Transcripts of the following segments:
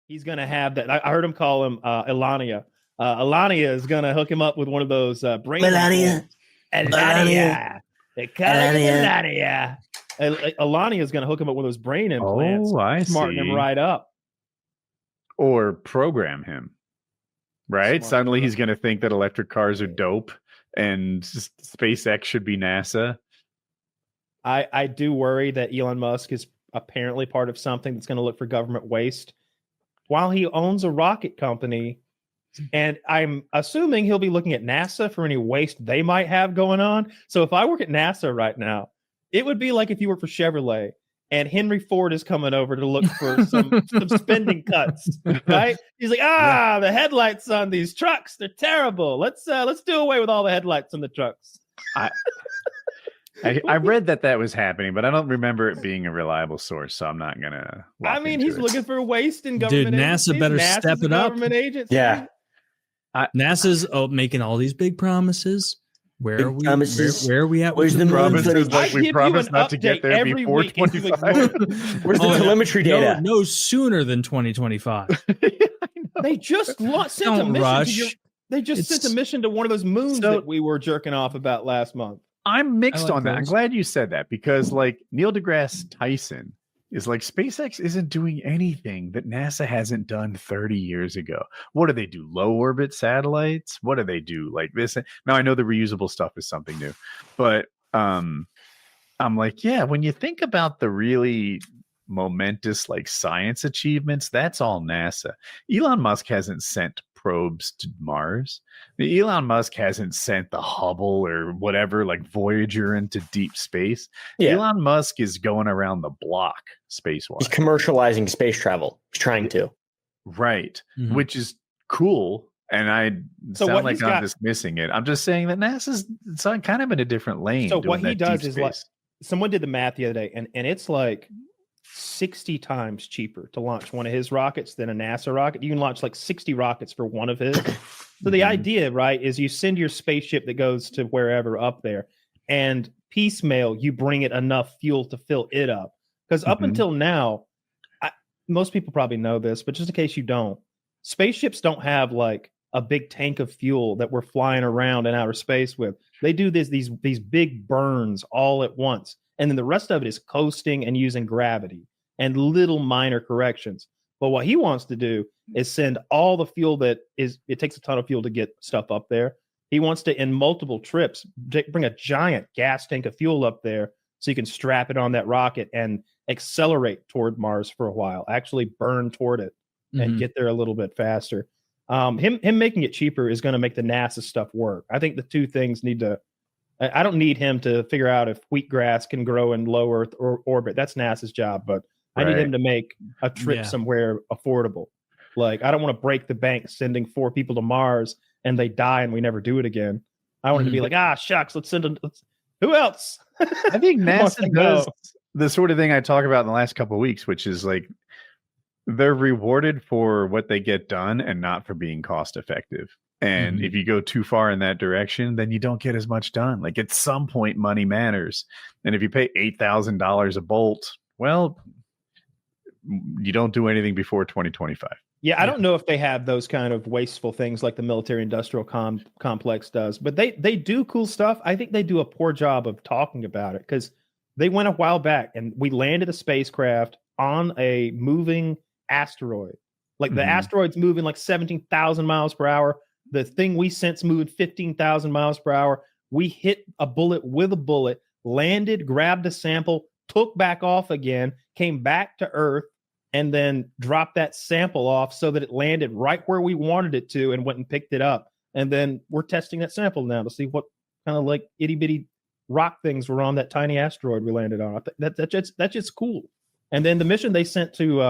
He's going to have that. I heard him call him Elania. Elania is going to hook him up with one of those brain Melania. Elania. They call it Elania. Elania is going to hook him up with those brain implants. Oh, I smarten see. him right up. Or program him. Right? Suddenly he's going to think that electric cars are dope and SpaceX should be NASA. I do worry that Elon Musk is apparently part of something that's going to look for government waste while he owns a rocket company. And I'm assuming he'll be looking at NASA for any waste they might have going on. So if I work at NASA right now, it would be like if you work for Chevrolet and Henry Ford is coming over to look for some spending cuts, right? He's like, the headlights on these trucks, they're terrible. Let's do away with all the headlights on the trucks. I read that was happening, but I don't remember it being a reliable source, so I'm not gonna. I mean, he's looking for waste in government. Dude, NASA better step it up. Government agency. Yeah, NASA's making all these big promises. Where are we? Where are we at? Where's the promises? Like we promised not to get there before 25. Where's the telemetry data? No sooner than 2025. They just sent a mission. They just sent a mission to one of those moons that we were jerking off about last month. I'm mixed on that. I'm glad you said that because, like, Neil deGrasse Tyson is like, SpaceX isn't doing anything that NASA hasn't done 30 years ago. What do they do? Low orbit satellites? What do they do? Like this? Now, I know the reusable stuff is something new, but I'm like, yeah, when you think about the really momentous like science achievements, that's all NASA. Elon Musk hasn't sent probes to Mars. Elon Musk hasn't sent the Hubble or whatever, like Voyager, into deep space. Yeah. Elon Musk is going around the block space-wise. He's commercializing space travel. He's trying to. Right. Mm-hmm. Which is cool. And I sound like I'm dismissing it. I'm just saying that NASA's kind of in a different lane. So what he does is like, someone did the math the other day, and it's like 60 times cheaper to launch one of his rockets than a NASA rocket. You can launch like 60 rockets for one of his. So the idea, right, is you send your spaceship that goes to wherever up there, and piecemeal, you bring it enough fuel to fill it up. Because up until now, most people probably know this, but just in case you don't, spaceships don't have like a big tank of fuel that we're flying around in outer space with. They do these big burns all at once. And then the rest of it is coasting and using gravity and little minor corrections. But what he wants to do is send all the fuel it takes a ton of fuel to get stuff up there. He wants to, in multiple trips, bring a giant gas tank of fuel up there so you can strap it on that rocket and accelerate toward Mars for a while, actually burn toward it and get there a little bit faster. Him making it cheaper is going to make the NASA stuff work. I think the two things need to, I don't need him to figure out if wheatgrass can grow in low Earth orbit. That's NASA's job, but I need him to make a trip somewhere affordable. Like, I don't want to break the bank sending 4 people to Mars and they die and we never do it again. I want it to be like, shucks, let's send them. Who else? I think NASA does the sort of thing I talk about in the last couple of weeks, which is like they're rewarded for what they get done and not for being cost effective. And if you go too far in that direction, then you don't get as much done. Like at some point, money matters. And if you pay $8,000 a bolt, well, you don't do anything before 2025. Yeah, I don't know if they have those kind of wasteful things like the military industrial complex does, but they do cool stuff. I think they do a poor job of talking about it because they went a while back and we landed a spacecraft on a moving asteroid. Like the asteroid's moving like 17,000 miles per hour. The thing we sent's moving 15,000 miles per hour. We hit a bullet with a bullet, landed, grabbed a sample, took back off again, came back to Earth, and then dropped that sample off so that it landed right where we wanted it to and went and picked it up. And then we're testing that sample now to see what kind of like itty bitty rock things were on that tiny asteroid we landed on. That's just cool. And then the mission they sent to,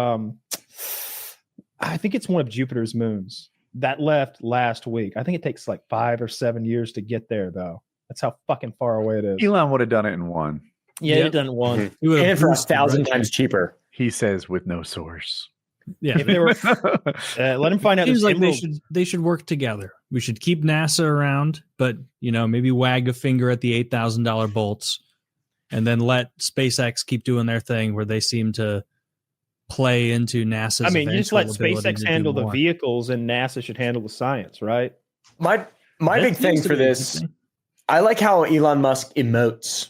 I think it's one of Jupiter's moons that left last week. I think it takes like 5 or 7 years to get there, though. That's how fucking far away it is. Elon would have done it in one. Yeah, he'd done it in one. And for 1,000 times cheaper. He says with no source. Yeah, if they were, let him find out. Seems like they should work together. We should keep NASA around, but maybe wag a finger at the $8,000 bolts, and then let SpaceX keep doing their thing where they seem to play into NASA's. I mean, you just let eventual ability SpaceX to handle do the more. vehicles, and NASA should handle the science, right? My That big thing seems to for be this, interesting. I like how Elon Musk emotes.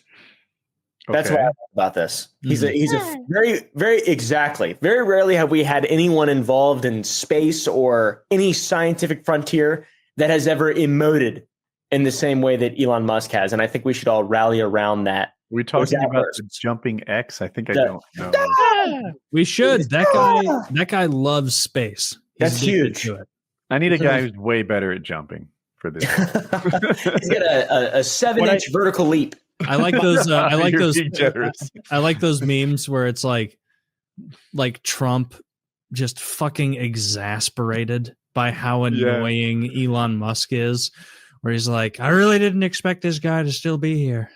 That's what I Okay. like about this. He's a very, very exactly. Very rarely have we had anyone involved in space or any scientific frontier that has ever emoted in the same way that Elon Musk has. And I think we should all rally around that. We're talking about the outbursts. jumping X. I think I The- don't know. We should. That guy loves space. He's That's addicted huge. to it. I need a guy who's way better at jumping for this. He's got a 7-inch vertical leap. I like those. I like You're those. being generous. I like those memes where it's like Trump just fucking exasperated by how annoying Elon Musk is, where he's like, I really didn't expect this guy to still be here.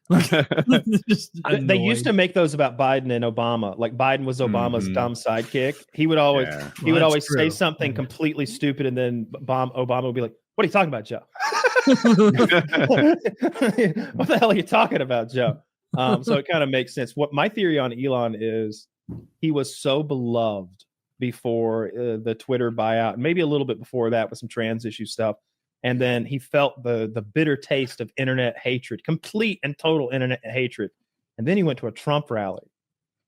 Just They used to annoyed. make those about Biden and Obama. Like Biden was Obama's Mhm. dumb sidekick. He would always Yeah. he would Well, always that's say true. something completely stupid, and then Obama would be like, "What are you talking about, Joe? What the hell are you talking about, Joe?" So it kind of makes sense. What my theory on Elon is, he was so beloved before the Twitter buyout, and maybe a little bit before that with some trans issue stuff. And then he felt the bitter taste of internet hatred, complete and total internet hatred. And then he went to a Trump rally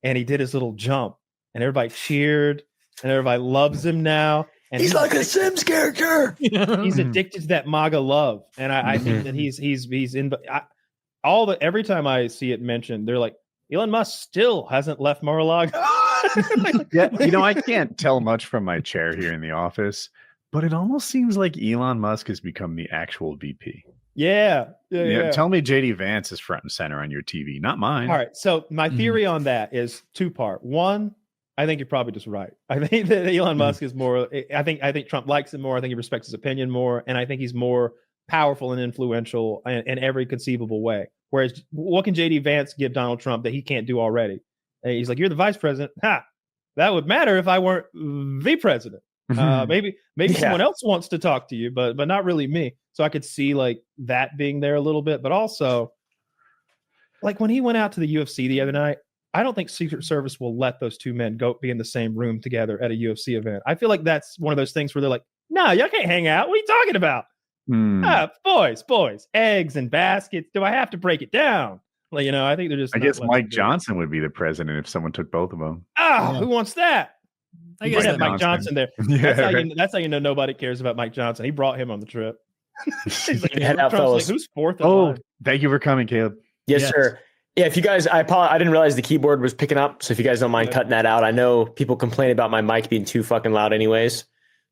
and he did his little jump, and everybody cheered, and everybody loves him now. And He's like a Sims character. he's addicted to that MAGA love. And I think that he's in every time I see it mentioned, they're like, Elon Musk still hasn't left Mar-a-Lago. Yeah, I can't tell much from my chair here in the office, but it almost seems like Elon Musk has become the actual VP. Yeah. Tell me JD Vance is front and center on your TV, not mine. All right. So my theory on that is two-part. One, I think you're probably just right. I think that Elon Musk is more. I think Trump likes him more. I think he respects his opinion more, and I think he's more powerful and influential in every conceivable way. Whereas, what can JD Vance give Donald Trump that he can't do already? And he's like, "You're the vice president. Ha! That would matter if I weren't the president. Maybe someone else wants to talk to you, but not really me." So I could see like that being there a little bit, but also like when he went out to the UFC the other night, I don't think Secret Service will let those two men go be in the same room together at a UFC event. I feel like that's one of those things where they're like, "No, y'all can't hang out. What are you talking about? Boys, eggs and baskets. Do I have to break it down?" Like, I think they're just. I guess Mike Johnson would be the president if someone took both of them. Who wants that? I guess Have Mike Johnson there. Yeah, that's how you know nobody cares about Mike Johnson. He brought him on the trip. He's like, Head out, Trump's fellas. like, who's fourth? In line? Thank you for coming, Caleb. Yes, Yes. sir. Yeah, if you guys, I didn't realize the keyboard was picking up. So if you guys don't mind cutting that out, I know people complain about my mic being too fucking loud anyways.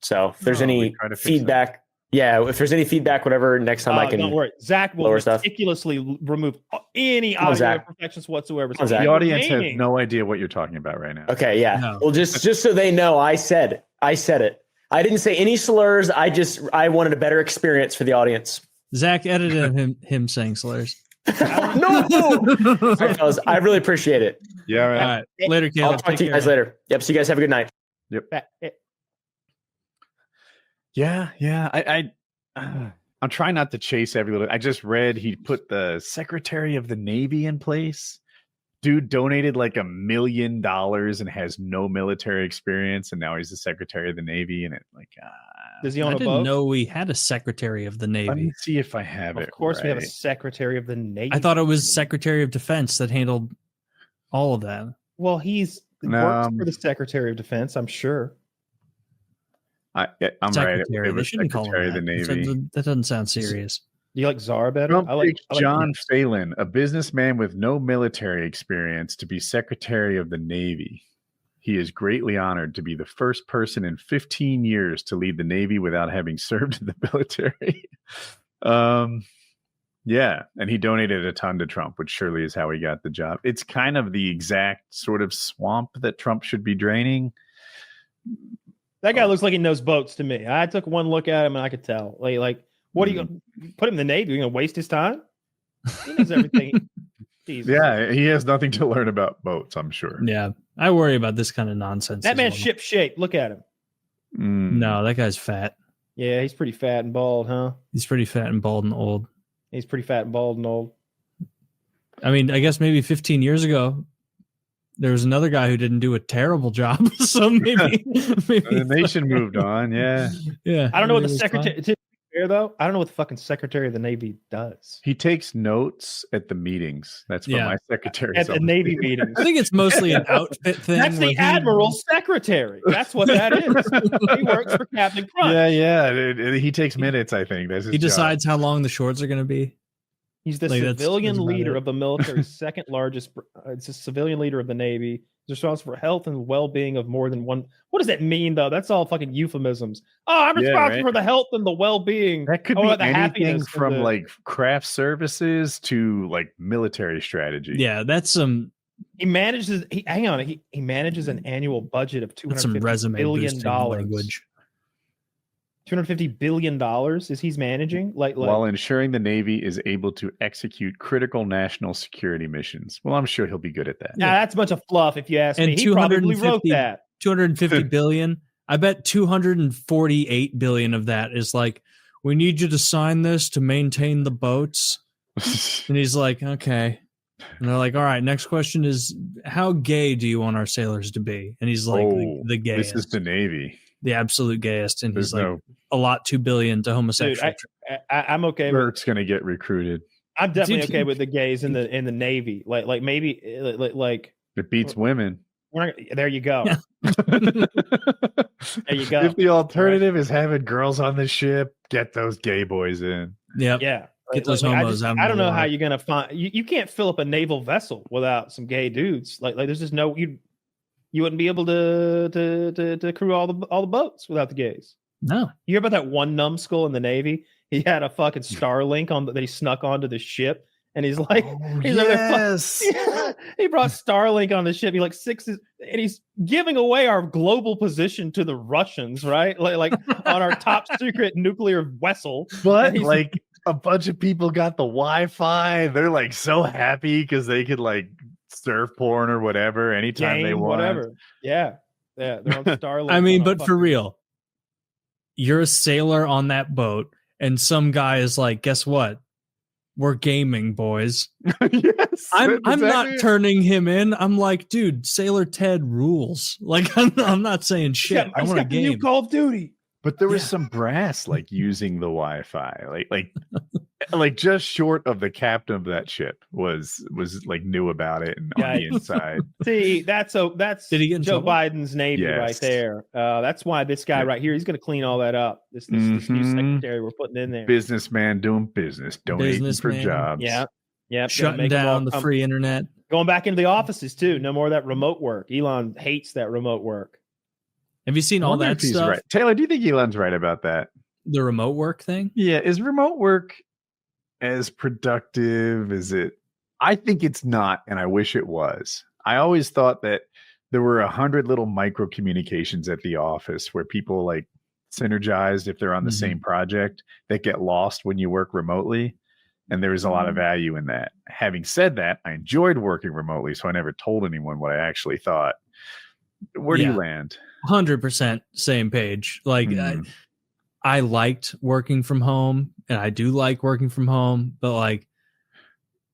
So if there's any try to fix feedback, if there's any feedback, whatever, next time I can. Don't worry. Zach will lower stuff. meticulously remove any on, audio Zach. imperfections whatsoever. on, Zach. The audience has remaining- no idea what you're talking about right now. Okay, yeah. No. Well, just so they know, I said it. I didn't say any slurs. I wanted a better experience for the audience. Zach edited him saying slurs. No. All right, fellas, I really appreciate it. Yeah, All right. right, later, Caleb. I'll talk Take to you care, guys man. later. Yep. So you guys have a good night. Yeah. I'm trying not to chase every little. I just read he put the Secretary of the Navy in place. Dude donated like $1 million and has no military experience, and now he's the Secretary of the Navy. And it Does he I own a didn't boat? know we had a Secretary of the let me Navy. see if I have it. Of course, we have a right. Secretary of the Navy. I thought it was Secretary of Defense that handled all of that. Well, he's works for the Secretary of Defense, I'm sure. I'm right. Secretary. It They was shouldn't call him Secretary of that. the Navy. That doesn't sound serious. Do you like Czar better? Trump I like picks John Phelan, a businessman with no military experience, to be Secretary of the Navy. He is greatly honored to be the first person in 15 years to lead the Navy without having served in the military. Yeah, and he donated a ton to Trump, which surely is how he got the job. It's kind of the exact sort of swamp that Trump should be draining. That guy looks like he knows boats to me. I took one look at him and I could tell. Like what are you going to put him in the Navy? You're going to waste his time? He knows everything. Jesus. Yeah, he has nothing to learn about boats, I'm sure. Yeah, I worry about this kind of nonsense. That as man's well. ship shape. Look at him. No, that guy's fat. Yeah, he's pretty fat and bald, huh? He's pretty fat and bald and old. He's pretty fat and bald and old. I mean, I guess maybe 15 years ago, there was another guy who didn't do a terrible job. So maybe The nation moved on. Yeah. Yeah. I don't know what the secretary. To be fair, though, I don't know what the fucking Secretary of the Navy does. He takes notes at the meetings. That's what my secretary At the Navy meetings. I think it's mostly an outfit thing. That's the Admiral's secretary. That's what that is. He works for Captain Crunch. Yeah. He takes minutes, I think. That's his he job. decides how long the shorts are going to be. He's the Like, civilian that's leader about it. of the military's second largest. It's a civilian leader of the Navy. He's responsible for health and well-being of more than one. What does that mean, though? That's all fucking euphemisms. Oh, I'm responsible for the health and the well-being. That could be the anything happiness from like craft services to like military strategy. Yeah, that's some. He manages. Hang on. He manages an annual budget of $250 billion. Language. $250 billion is he's managing, while ensuring the Navy is able to execute critical national security missions. Well, I'm sure he'll be good at that. Yeah, that's a bunch of fluff, if you ask And me. He probably wrote that. 250 billion. I bet 248 billion of that is like, we need you to sign this to maintain the boats. And he's like, okay. And they're like, all right, next question is, how gay do you want our sailors to be? And he's like, the gayest. This is the Navy. The absolute gayest. And There's he's like, a lot, 2 billion to homosexual. Dude, I'm okay. Bert's going to get recruited. I'm definitely okay with the gays in the Navy. Like maybe it beats women. There you go. There you go. If the alternative is having girls on the ship, get those gay boys in. Yep. Yeah. Get those homos out. I don't know how you're gonna find. You can't fill up a naval vessel without some gay dudes. Like there's just no you wouldn't be able to crew all the boats without the gays. No. You hear about that one numbskull in the Navy? He had a fucking Starlink that he snuck onto the ship, and he's like, yes. He brought Starlink on the ship. He and he's giving away our global position to the Russians, right? Like on our top secret nuclear vessel. But like a bunch of people got the Wi-Fi. They're like so happy because they could like surf porn or whatever anytime they want. Whatever. Yeah. They're on Starlink. I mean, but for real, you're a sailor on that boat, and some guy is like, guess what? We're gaming, boys. Yes. I'm not turning him in. I'm like, dude, Sailor Ted rules. Like, I'm not saying shit. I want to game. New Call of Duty. But there was some brass like using the Wi-Fi, like just short of the captain of that ship was like knew about it and on the inside. See, that's Did he get in Joe trouble? Biden's Navy right there. That's why this guy right here, he's going to clean all that up. This new secretary we're putting in there. Businessman doing business, donating for jobs. Yeah. Shutting down the free internet. Going back into the offices too. No more of that remote work. Elon hates that remote work. Have you seen all that stuff? Right. Taylor, do you think Elon's right about that? The remote work thing? Yeah. Is remote work as productive as it? I think it's not, and I wish it was. I always thought that there were 100 little micro communications at the office where people like synergized if they're on the same project that get lost when you work remotely. And there was a lot of value in that. Having said that, I enjoyed working remotely, so I never told anyone what I actually thought. Where do you land? 100% same page. Like I liked working from home, and I do like working from home, but like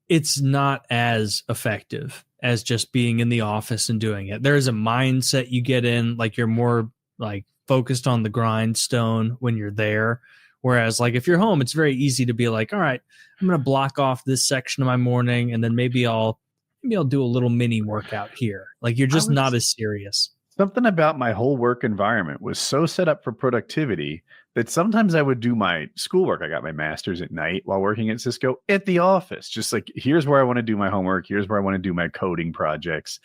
it's not as effective as just being in the office and doing it. There is a mindset you get in, like you're more like focused on the grindstone when you're there. Whereas like if you're home, it's very easy to be like, all right, I'm going to block off this section of my morning, and then maybe I'll do a little mini workout here. Like you're just not as serious. Something about my whole work environment was so set up for productivity that sometimes I would do my schoolwork. I got my master's at night while working at Cisco at the office. Just like, here's where I want to do my homework. Here's where I want to do my coding projects.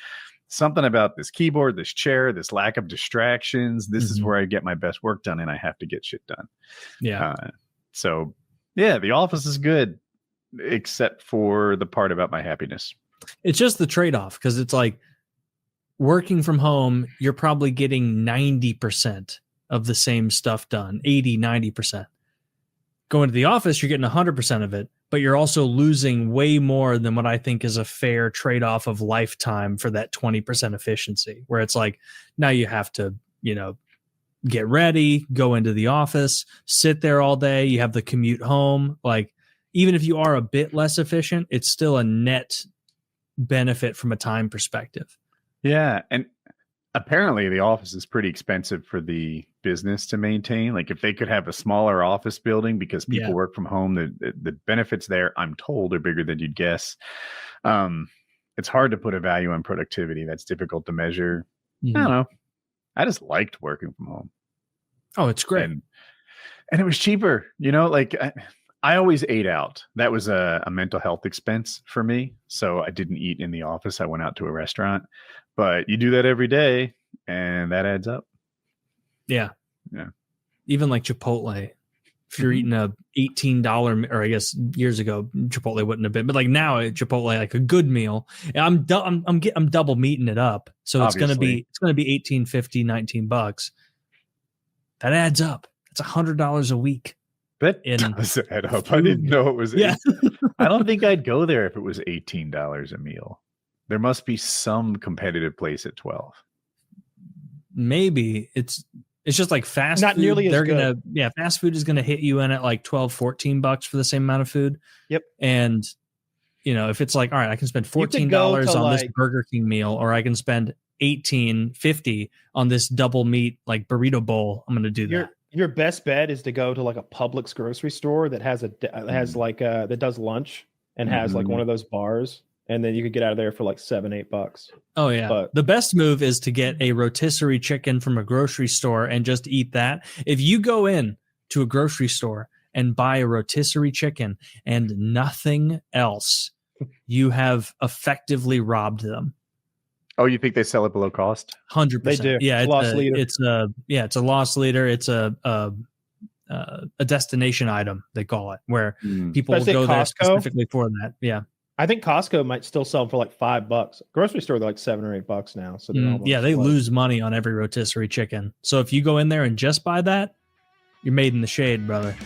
Something about this keyboard, this chair, this lack of distractions. This is where I get my best work done, and I have to get shit done. Yeah. So yeah, the office is good, except for the part about my happiness. It's just the trade-off, because it's like working from home, you're probably getting 90% of the same stuff done, 80, 90%. Going to the office, you're getting 100% of it, but you're also losing way more than what I think is a fair trade-off of lifetime for that 20% efficiency, where it's like, now you have to, get ready, go into the office, sit there all day. You have the commute home. Like, even if you are a bit less efficient, it's still a net benefit from a time perspective. Yeah, and apparently the office is pretty expensive for the business to maintain. Like if they could have a smaller office building because people work from home, the benefits there, I'm told, are bigger than you'd guess. It's hard to put a value on productivity. That's difficult to measure. I don't know. I just liked working from home. Oh, it's great. And it was cheaper, like I always ate out. That was a mental health expense for me. So I didn't eat in the office. I went out to a restaurant, but you do that every day and that adds up. Yeah. Yeah. Even like Chipotle, if you're eating a $18, or I guess years ago, Chipotle wouldn't have been, but like now at Chipotle, like a good meal, I'm double meating it up. So it's going to be $18.50, $19. That adds up. It's $100 a week. That does add up. Food. I didn't know it was. Yeah. I don't think I'd go there if it was $18 a meal. There must be some competitive place at 12. Maybe it's just like fast not food. Nearly as good. Fast food is gonna hit you in at like $12-$14 for the same amount of food. Yep. And if it's like, all right, I can spend $14 on this Burger King meal, or I can spend $18.50 on this double meat like burrito bowl, I'm gonna do that. Your best bet is to go to like a Publix grocery store that has that does lunch and has like one of those bars, and then you could get out of there for like $7-8. Oh yeah. But the best move is to get a rotisserie chicken from a grocery store and just eat that. If you go in to a grocery store and buy a rotisserie chicken and nothing else, you have effectively robbed them. Oh, you think they sell it below cost? 100%. They do. Yeah, it's a loss leader. It's a loss leader. It's a destination item, they call it, where people will go there specifically for that. Yeah. I think Costco might still sell them for like $5. Grocery store, they're like $7 or $8 now. So they lose money on every rotisserie chicken. So if you go in there and just buy that, you're made in the shade, brother.